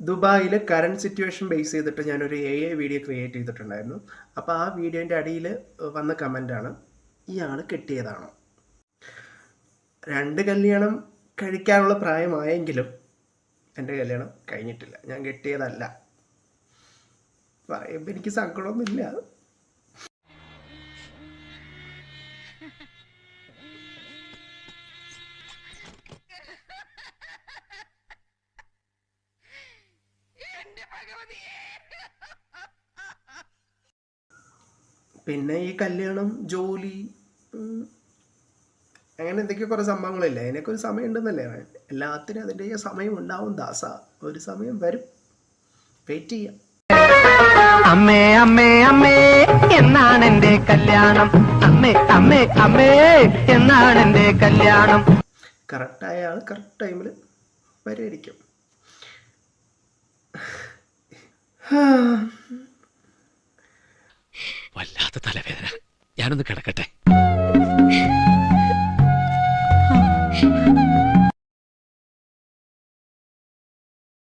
ദുബായിൽ current situation base ചെയ്തിട്ട് ഞാനൊരു AI വീഡിയോ ക്രിയേറ്റ് ചെയ്തിട്ടുണ്ടായിരുന്നു. അപ്പോൾ ആ വീഡിയോൻ്റെ അടിയിൽ വന്ന കമൻ്റാണ്, ഇയാൾ കെട്ടിയതാണോ? 2 കല്യാണം കഴിക്കാനുള്ള പ്രായമായെങ്കിലും എൻ്റെ കല്യാണം കഴിഞ്ഞിട്ടില്ല. ഞാൻ കെട്ടിയതല്ല. പറയുമ്പോൾ എനിക്ക് സങ്കടമൊന്നുമില്ല. പിന്നെ ഈ കല്യാണം, ജോലി, അങ്ങനെ എന്തൊക്കെയോ കുറേ സംഭവങ്ങളില്ലേ, അതിനൊക്കെ ഒരു സമയം ഉണ്ടെന്നല്ലേ. എല്ലാത്തിനും അതിൻ്റെ സമയം ഉണ്ടാവും ദാസ. ഒരു സമയം വരും, വെയിറ്റ് ചെയ്യാം. അമ്മേ അമ്മേ അമ്മേ എന്നാണ് എന്റെ കല്യാണം, അമ്മേ അമ്മേ അമ്മേ എന്നാണ് എന്റെ കല്യാണം. കറക്റ്റായ ആൾ കറക്റ്റ് ടൈമിൽ വരുമായിരിക്കും. വല്ലാത്ത തലവേദന, ഞാനൊന്ന് കിടക്കട്ടെ.